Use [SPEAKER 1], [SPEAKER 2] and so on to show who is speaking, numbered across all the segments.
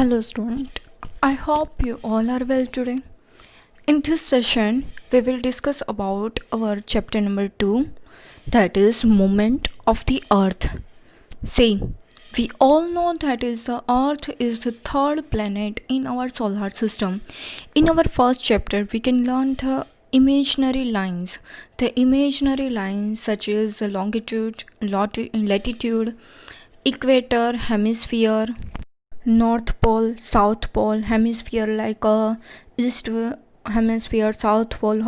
[SPEAKER 1] Hello, student. I hope you all are well today. In this session, we will discuss about our chapter number 2, that is movement of the earth. See, we all know that is the earth is the third planet in our solar system. In our first chapter, we can learn the imaginary lines. The imaginary lines such as longitude, latitude, equator, hemisphere, North Pole, South Pole, hemisphere like East hemisphere, South Pole,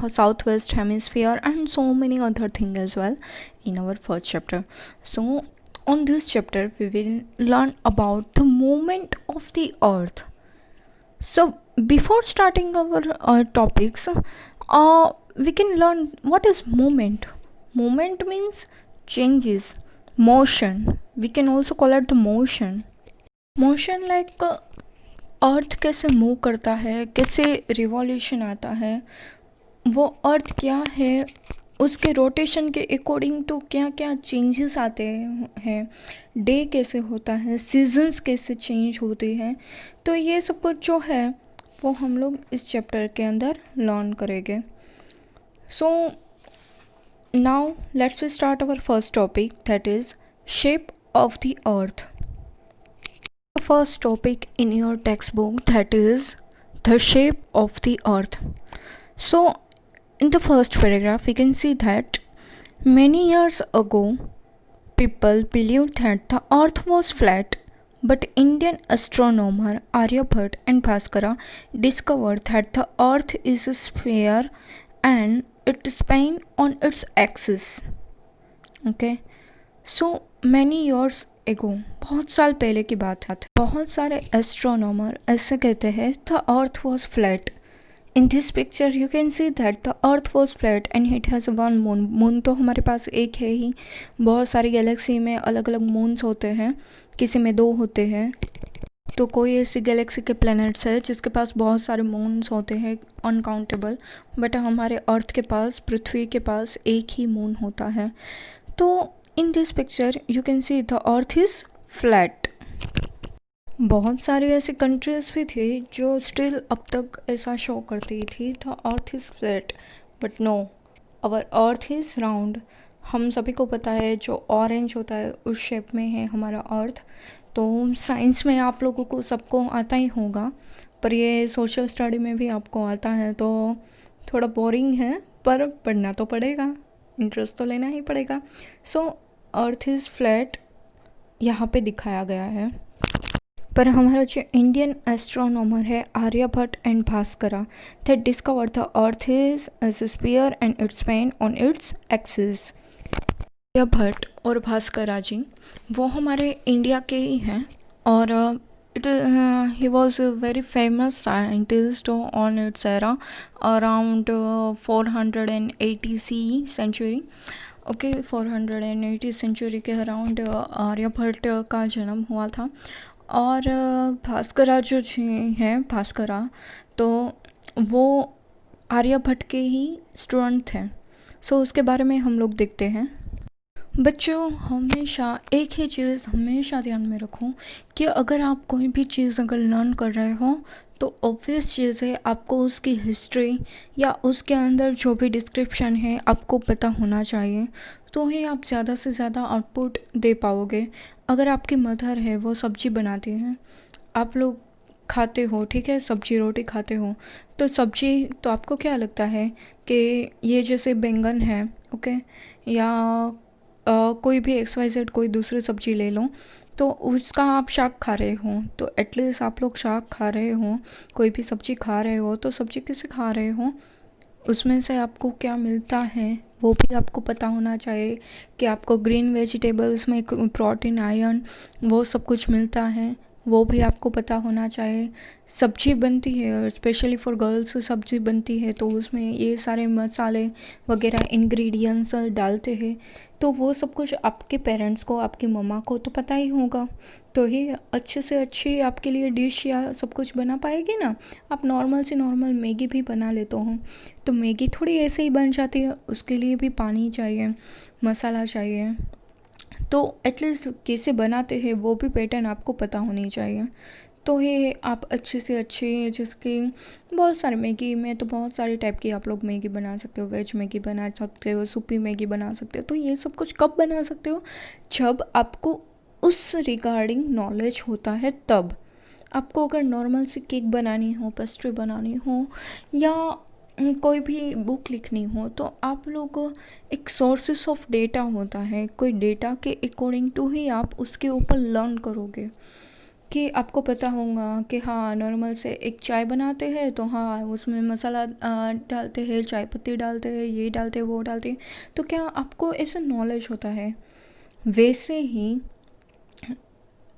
[SPEAKER 1] Southwest hemisphere, and so many other things as well in our first chapter. So, on this chapter, we will learn about the movement of the earth. So, before starting our topics, we can learn what is movement. Movement means changes, motion. We can also call it the motion. Motion like earth कैसे move करता है, कैसे revolution आता है, वो अर्थ क्या है, उसके रोटेशन के अकॉर्डिंग टू क्या क्या चेंजेस आते हैं, डे कैसे होता है, सीजन्स कैसे चेंज होते हैं. तो ये सब कुछ जो है वो हम लोग इस चैप्टर के अंदर लर्न करेंगे. So now let's we start our first topic, that is shape of the earth. First topic in your textbook, that is the shape of the earth. So in the first paragraph we can see that many years ago people believed that the earth was flat, but Indian astronomer Aryabhat and Bhaskara discovered that the earth is a sphere and it spins on its axis. Okay, so many years एगो, बहुत साल पहले की बात है. बहुत सारे astronomer ऐसे कहते हैं the earth was flat. In this picture you can see that the earth was flat and it has one moon. Moon तो हमारे पास एक है ही, बहुत सारी गैलेक्सी में अलग अलग मून्स होते हैं, किसी में 2 होते हैं. तो कोई ऐसी गैलेक्सी के प्लैनेट्स है जिसके पास बहुत सारे मून्स होते हैं, अनकाउंटेबल. बट हमारे अर्थ के पास, पृथ्वी के पास एक ही मून होता है. तो in this picture you can see the earth is flat. बहुत सारी ऐसी कंट्रीज भी थी जो स्टिल अब तक ऐसा शो करती थी the earth is flat, but no, our earth is round. हम सभी को पता है जो ऑरेंज होता है उस शेप में है हमारा अर्थ. तो साइंस में आप लोगों को सबको आता ही होगा, पर ये सोशल स्टडी में भी आपको आता है तो थोड़ा बोरिंग है, पर पढ़ना तो पड़ेगा, इंटरेस्ट तो लेना ही पड़ेगा. सो अर्थ इज़ फ्लैट यहाँ पे दिखाया गया है. पर हमारा जो इंडियन एस्ट्रोनॉमर है Aryabhata and Bhaskara, that discover the earth is as a sphere and its spin on its axis. Aryabhata और भास्करा जी वो हमारे इंडिया के ही हैं और he was a very famous scientist on its era around 480 CE century. Okay 480 century के around Aryabhata का जन्म हुआ था. और भास्करा जो हैं भास्करा, तो वो आर्यभट्ट के ही स्टूडेंट थे. सो उसके बारे में हम लोग देखते हैं. बच्चों, हमेशा एक ही चीज़ हमेशा ध्यान में रखो कि अगर आप कोई भी चीज़ अगर लर्न कर रहे हो तो ऑब्वियस चीज़ है आपको उसकी हिस्ट्री या उसके अंदर जो भी डिस्क्रिप्शन है आपको पता होना चाहिए, तो ही आप ज़्यादा से ज़्यादा आउटपुट दे पाओगे. अगर आपकी मदर है वो सब्जी बनाती हैं, आप लोग खाते हो, ठीक है, सब्जी रोटी खाते हो, तो सब्जी तो आपको क्या लगता है कि ये जैसे बैंगन है, ओके, या कोई भी XYZ कोई दूसरी सब्जी ले लो, तो उसका आप शाक खा रहे हो, तो एटलीस्ट आप लोग शाक खा रहे हो, कोई भी सब्जी खा रहे हो, तो सब्जी कैसे खा रहे हो, उसमें से आपको क्या मिलता है वो भी आपको पता होना चाहिए. कि आपको ग्रीन वेजिटेबल्स में प्रोटीन, आयरन, वो सब कुछ मिलता है, वो भी आपको पता होना चाहिए. सब्जी बनती है, स्पेशली फॉर गर्ल्स सब्जी बनती है, तो उसमें ये सारे मसाले वगैरह इंग्रेडिएंट्स डालते हैं, तो वो सब कुछ आपके पेरेंट्स को, आपकी मम्मा को तो पता ही होगा, तो ही अच्छे से अच्छी आपके लिए डिश या सब कुछ बना पाएगी ना. आप नॉर्मल से नॉर्मल मैगी भी बना लेते हो, तो मैगी थोड़ी ऐसे ही बन जाती है, उसके लिए भी पानी चाहिए, मसाला चाहिए, तो एटलीस्ट कैसे बनाते हैं वो भी पैटर्न आपको पता होनी चाहिए. तो ये आप अच्छे से अच्छे, जिसकी बहुत सारे मैगी में तो बहुत सारे टाइप की आप लोग मैगी बना सकते हो। वेज मैगी बना सकते हो, सूपी मैगी बना सकते हो। तो ये सब कुछ कब बना सकते हो? जब आपको उस रिगार्डिंग नॉलेज होता है तब। आपको अगर नॉर्मल सी केक बनानी हो, पेस्ट्री बनानी हो, या कोई भी बुक लिखनी हो, तो आप लोग एक सोर्सेस ऑफ डेटा होता है, कोई डेटा के अकॉर्डिंग टू ही आप उसके ऊपर लर्न करोगे। कि आपको पता होगा कि हाँ, नॉर्मल से एक चाय बनाते हैं तो हाँ उसमें मसाला डालते हैं, चाय पत्ती डालते हैं, ये डालते हैं, वो डालते हैं। तो क्या आपको ऐसा नॉलेज होता है? वैसे ही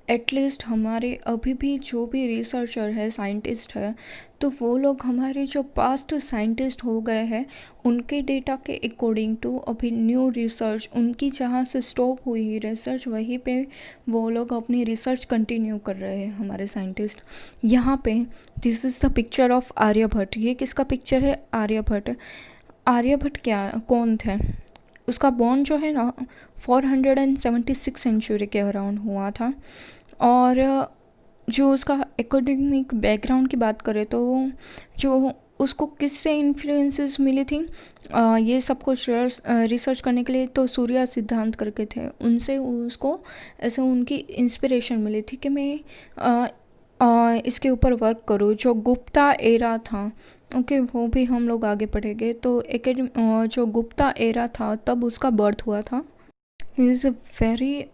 [SPEAKER 1] एटलीस्ट हमारे अभी भी जो भी रिसर्चर है, साइंटिस्ट है, तो वो लोग हमारे जो पास्ट साइंटिस्ट हो गए हैं उनके डेटा के अकॉर्डिंग टू अभी न्यू रिसर्च, उनकी जहाँ से स्टॉप हुई रिसर्च वहीं पे वो लोग अपनी रिसर्च कंटिन्यू कर रहे हैं हमारे साइंटिस्ट। यहाँ पे this is the picture of Aryabhata. ये किसका पिक्चर है? आर्यभट्ट। आर्यभट्ट क्या कौन थे? उसका बॉर्न जो है ना 476 सेंचुरी के अराउंड हुआ था। और जो उसका एकेडमिक बैकग्राउंड की बात करें तो जो उसको किससे इन्फ्लुएंसेस मिली थी ये सब कुछ रिसर्च करने के लिए, तो सूर्या सिद्धांत करके थे, उनसे उसको ऐसे उनकी इंस्पिरेशन मिली थी कि मैं इसके ऊपर वर्क करूँ। जो गुप्ता एरा था, ओके, वो भी हम लोग आगे पढ़ेंगे। तो जो गुप्ता एरा था तब उसका बर्थ हुआ था। He is a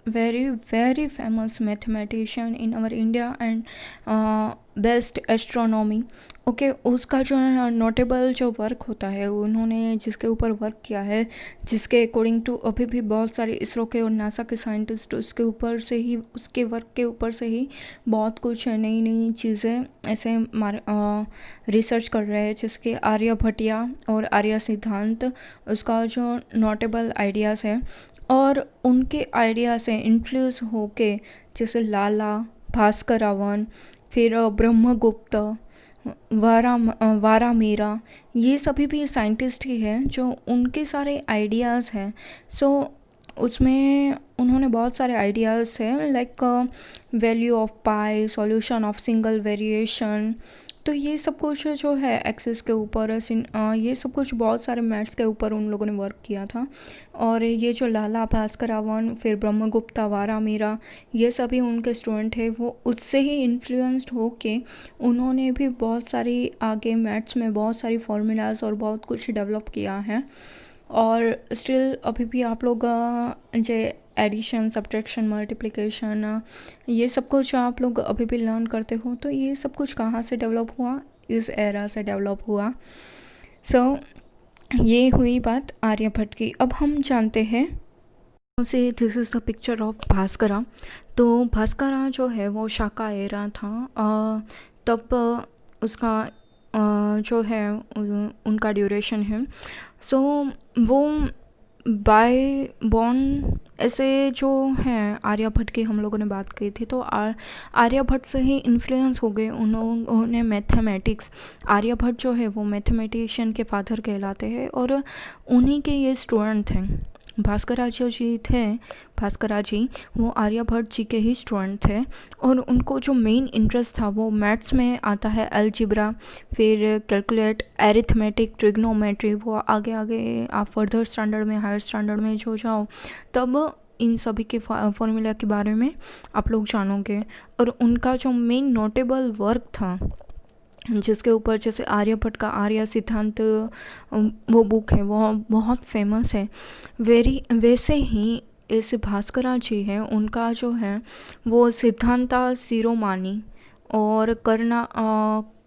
[SPEAKER 1] very famous mathematician in our India and best astronomy. Okay, उसका जो नोटेबल जो वर्क होता है, उन्होंने जिसके ऊपर वर्क किया है, जिसके अकॉर्डिंग टू अभी भी बहुत सारे इसरो के और नासा के साइंटिस्ट उसके ऊपर से ही, उसके वर्क के ऊपर से ही बहुत कुछ नई नई चीज़ें ऐसे रिसर्च कर रहे हैं, जिसके आर्यभट्टिया और आर्य सिद्धांत उसका जो नोटेबल आइडियाज़ है। और उनके आइडिया से इन्फ्लुएंस होके जैसे लाला, भास्करावन, फिर ब्रह्मगुप्त, वारामीरा, ये सभी भी साइंटिस्ट ही हैं जो उनके सारे आइडियाज़ हैं। सो उसमें उन्होंने बहुत सारे आइडियाज़ हैं, like value of pi, solution of single variation. तो ये सब कुछ जो है एक्सिस के ऊपर, ये सब कुछ बहुत सारे मैथ्स के ऊपर उन लोगों ने वर्क किया था। और ये जो लाला, भास्करावन, फिर ब्रह्मगुप्ता, वारामीरा, ये सभी उनके स्टूडेंट है। वो उससे ही इन्फ्लुएंस्ड होके उन्होंने भी बहुत सारी आगे मैथ्स में बहुत सारी फार्मूलाज और बहुत कुछ डेवलप किया है। और स्टिल अभी भी आप लोग जो एडिशन, सब्ट्रैक्शन, मल्टीप्लिकेशन, ये सब कुछ आप लोग अभी भी लर्न करते हो। तो ये सब कुछ कहाँ से डेवलप हुआ? इस एरा से डेवलप हुआ। सो ये हुई बात आर्यभट्ट की। अब हम जानते हैं से this is the picture of Bhaskara. तो भास्करा जो है वो शाका एरा था, तब उसका जो है उनका ड्यूरेशन है। सो वो बाय बॉर्न ऐसे जो हैं आर्यभट्ट की हम लोगों ने बात की थी, तो आर्यभट्ट से ही इन्फ्लुएंस हो गए उन्होंने मैथमेटिक्स। आर्यभट्ट जो है वो मैथमेटिशियन के फादर कहलाते हैं और उन्हीं के ये स्टूडेंट थे। भास्कराचार्य जी थे, भास्करा जी वो आर्यभट्ट जी के ही स्टूडेंट थे। और उनको जो मेन इंटरेस्ट था वो मैथ्स में आता है, अलजिब्रा, फिर कैलकुलेट, एरिथमेटिक, ट्रिग्नोमेट्री। वो आगे आगे आप फर्दर स्टैंडर्ड में, हायर स्टैंडर्ड में जो जाओ तब इन सभी के फॉर्मूला के बारे में आप लोग जानोगे। और उनका जो मेन नोटेबल वर्क था जिसके ऊपर, जैसे आर्यभट्ट का आर्य सिद्धांत वो बुक है, वो बहुत फेमस है। वैसे ही ऐसे भास्करा जी हैं, उनका जो है वो सिद्धांता शिरोमानी और करना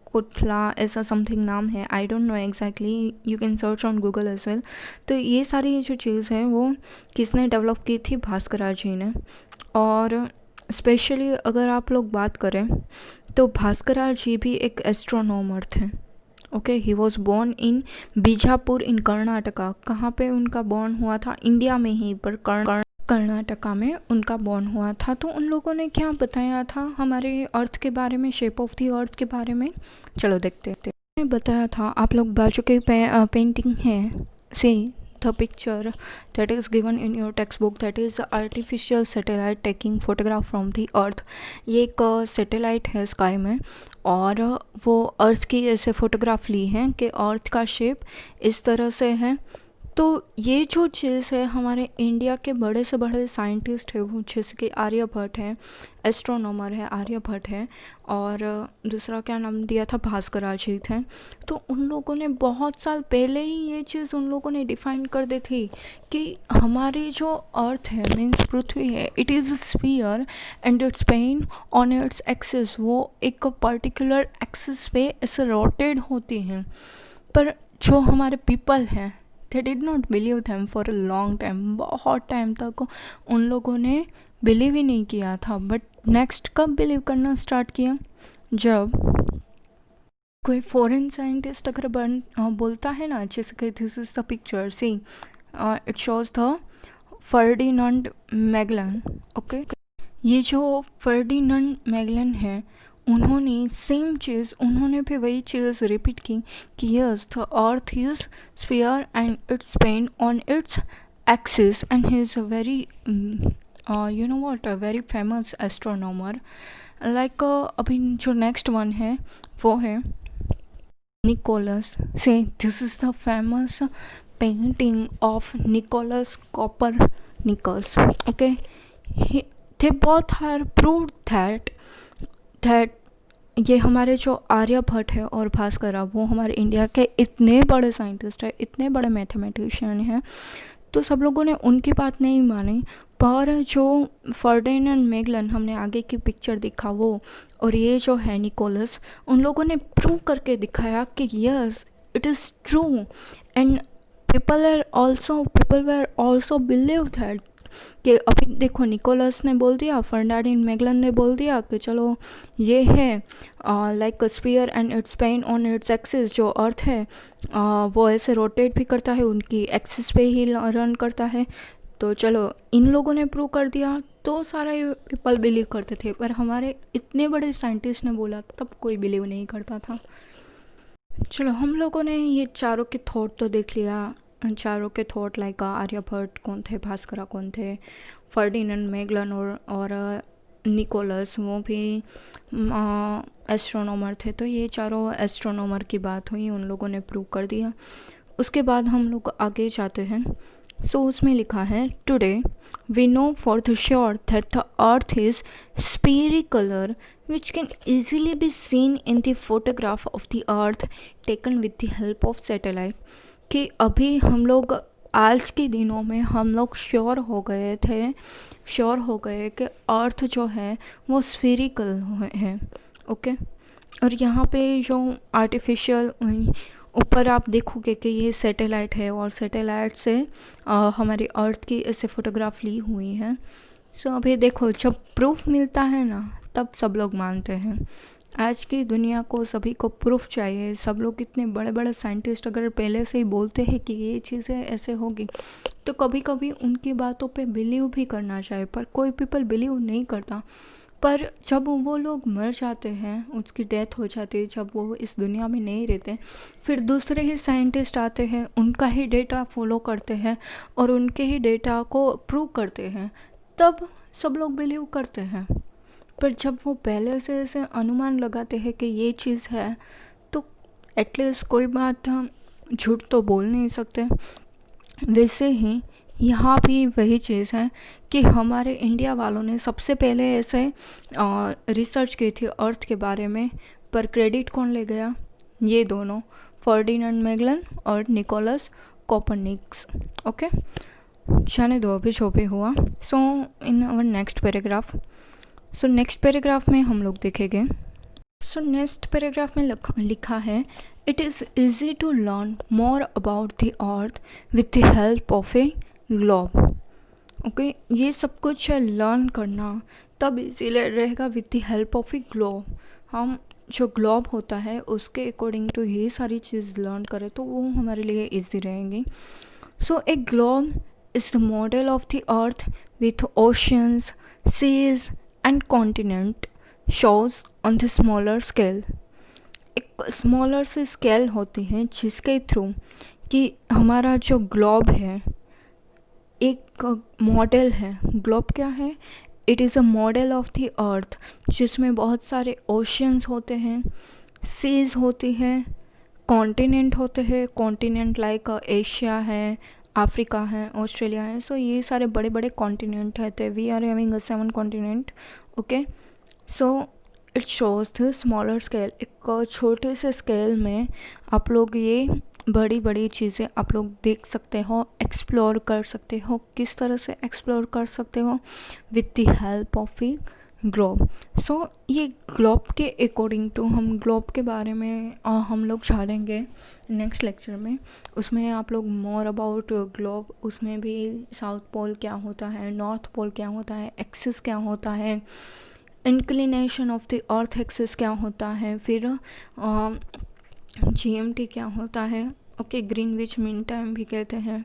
[SPEAKER 1] कुठला ऐसा समथिंग नाम है, I don't know exactly, you can search on Google as well. तो ये सारी जो चीज़ है वो किसने डेवलप की थी? भास्करा जी ने। और स्पेशली अगर आप लोग बात करें तो भास्करा जी भी एक एस्ट्रोनॉमर थे। Okay, he was born in Bijapur in Karnataka. कहाँ पे उनका बॉर्न हुआ था? इंडिया में ही, पर कर्नाटका में उनका बॉर्न हुआ था। तो उन लोगों ने क्या बताया था हमारे अर्थ के बारे में, शेप ऑफ द अर्थ के बारे में? चलो देखते हैं। बताया था, आप लोग बाजू के पेंटिंग है से the picture that is given in your textbook, that is artificial satellite taking photograph from the earth. ये एक सैटेलाइट है स्काई में और वो अर्थ की ऐसे फ़ोटोग्राफ ली है कि अर्थ का शेप इस तरह से है। तो ये जो चीज़ है हमारे इंडिया के बड़े से बड़े साइंटिस्ट है, वो जैसे कि आर्यभट्ट है, एस्ट्रोनॉमर है आर्यभट्ट है, और दूसरा क्या नाम दिया था, भास्कराजीत हैं। तो उन लोगों ने बहुत साल पहले ही ये चीज़ उन लोगों ने डिफाइन कर दी थी कि हमारी जो अर्थ है मीन्स पृथ्वी है, it is sphere and it's spin on its axis, वो एक पर्टिकुलर एक्सिस पे ऐसे रोटेट होती हैं। पर जो हमारे पीपल हैं they did not believe them for a long time, बहुत टाइम तक उन लोगों ने बिलीव ही नहीं किया था। बट नेक्स्ट कब बिलीव करना स्टार्ट किया, जब कोई फॉरेन साइंटिस्ट अगर बोलता है ना, जैसे कि this is the picture, see it shows the Ferdinand Magellan. Okay, ये जो फर्डिनांड मैगलन है उन्होंने सेम चीज़, उन्होंने भी वही चीज़ रिपीट की कि yes the earth is sphere and it's spin on its axis and he is a very you know what, a very famous astronomer. Like अभी जो नेक्स्ट वन है वो है निकोलस। से this is the famous painting of Nicholas Copernicus. Okay, they both are proved that ये हमारे जो आर्यभट्ट है और भास्कर, वो हमारे इंडिया के इतने बड़े साइंटिस्ट है, इतने बड़े मैथमेटिशियन हैं, तो सब लोगों ने उनकी बात नहीं मानी। पर जो फर्डिनांड मैगलन, हमने आगे की पिक्चर दिखा वो, और ये जो है निकोलस, उन लोगों ने प्रूव करके दिखाया कि yes it is true and people were also believe that. कि अभी देखो निकोलस ने बोल दिया, फर्डिनांड मैगलन ने बोल दिया कि चलो ये है like sphere and it's spin on its axis, जो अर्थ है वो ऐसे रोटेट भी करता है, उनकी एक्सिस पे ही रन करता है। तो चलो इन लोगों ने प्रूव कर दिया तो सारे पीपल बिलीव करते थे, पर हमारे इतने बड़े साइंटिस्ट ने बोला तब कोई बिलीव नहीं करता था। चलो हम लोगों ने ये चारों के थॉट तो देख लिया, चारों के थॉट लाइक आर्यभट्ट कौन थे, भास्करा कौन थे, फर्डिनांड मैगलन और निकोलस वो भी एस्ट्रोनॉमर थे। तो ये चारों एस्ट्रोनॉमर की बात हुई, उन लोगों ने प्रूव कर दिया। उसके बाद हम लोग आगे जाते हैं। सो उसमें लिखा है today we know for the sure that the earth is spherical which can easily be seen in the photograph of the earth taken with the help of satellite। कि अभी हम लोग आज के दिनों में हम लोग श्योर हो गए कि अर्थ जो है वो स्फेरिकल है। ओके, और यहाँ पे जो आर्टिफिशियल ऊपर आप देखोगे कि ये सैटेलाइट है और सैटेलाइट से हमारी अर्थ की ऐसे फ़ोटोग्राफ ली हुई है। सो अभी देखो जब प्रूफ मिलता है ना तब सब लोग मानते हैं। आज की दुनिया को सभी को प्रूफ चाहिए। सब लोग इतने बड़े बड़े साइंटिस्ट अगर पहले से ही बोलते हैं कि ये चीज़ें ऐसे होगी तो कभी कभी उनकी बातों पे बिलीव भी करना चाहिए, पर कोई पीपल बिलीव नहीं करता। पर जब वो लोग मर जाते हैं, उसकी डेथ हो जाती है, जब वो इस दुनिया में नहीं रहते, फिर दूसरे ही साइंटिस्ट आते हैं, उनका ही डेटा फॉलो करते हैं और उनके ही डेटा को प्रूव करते हैं, तब सब लोग बिलीव करते हैं। पर जब वो पहले से ऐसे अनुमान लगाते हैं कि ये चीज़ है तो एटलीस्ट कोई बात हम झूठ तो बोल नहीं सकते। वैसे ही यहाँ भी वही चीज़ है कि हमारे इंडिया वालों ने सबसे पहले ऐसे रिसर्च की थी अर्थ के बारे में, पर क्रेडिट कौन ले गया? ये दोनों, फर्डिनांड मैगलन और निकोलस कोपरनिकस। ओके, जाने दो अभी जो भी हुआ। So in our next paragraph, so next paragraph में हम लोग देखेंगे। सो नेक्स्ट पैराग्राफ में लिखा है it is easy to learn more about the earth with the help of a globe. Okay, ये सब कुछ लर्न करना तब इजीली रहेगा with the help of a globe. हम जो ग्लोब होता है उसके अकॉर्डिंग टू ये सारी चीज़ लर्न करें तो वो हमारे लिए ईजी रहेंगी। So a globe is the model of the earth with oceans, seas and continent shows on the smaller scale। एक स्मॉलर से स्केल होती है जिसके थ्रू कि हमारा जो ग्लोब है एक मॉडल है। ग्लोब क्या है? It is a model of the अर्थ, जिसमें बहुत सारे ओशियंस होते हैं, सीज होती हैं, कॉन्टिनेंट होते हैं। कॉन्टिनेंट लाइक एशिया है, अफ्रीका है, ऑस्ट्रेलिया है। सो ये सारे बड़े बड़े कॉन्टिनेंट है। तो we are having a 7 continent. Okay, so it shows the smaller scale. एक छोटे से स्केल में आप लोग ये बड़ी बड़ी चीज़ें आप लोग देख सकते हो, एक्सप्लोर कर सकते हो। किस तरह से एक्सप्लोर कर सकते हो? With the help of a globe. So ये ग्लोब के अकॉर्डिंग टू, हम ग्लोब के बारे में हम लोग जानेंगे नेक्स्ट लेक्चर में। उसमें आप लोग मोर अबाउट ग्लोब, उसमें भी साउथ पोल क्या होता है, नॉर्थ पोल क्या होता है, एक्सिस क्या होता है, inclination of the earth axis क्या होता है, फिर GMT क्या होता है। ओके, ग्रीनविच मीन टाइम भी कहते हैं।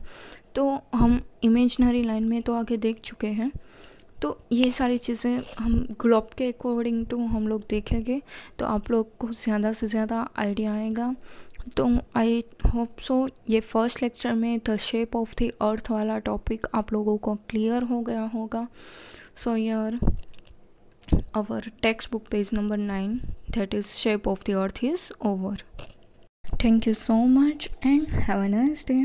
[SPEAKER 1] तो हम इमेजनरी लाइन में तो आगे देख चुके हैं। तो ये सारी चीज़ें हम ग्लोब के अकॉर्डिंग टू हम लोग देखेंगे, तो आप लोग को ज़्यादा से ज़्यादा आइडिया आएगा। तो आई होप सो ये फर्स्ट लेक्चर में द शेप ऑफ द अर्थ वाला टॉपिक आप लोगों को क्लियर हो गया होगा। सो यार, our textbook page number 9, that is shape of the earth, is over. Thank you so much and have a nice day.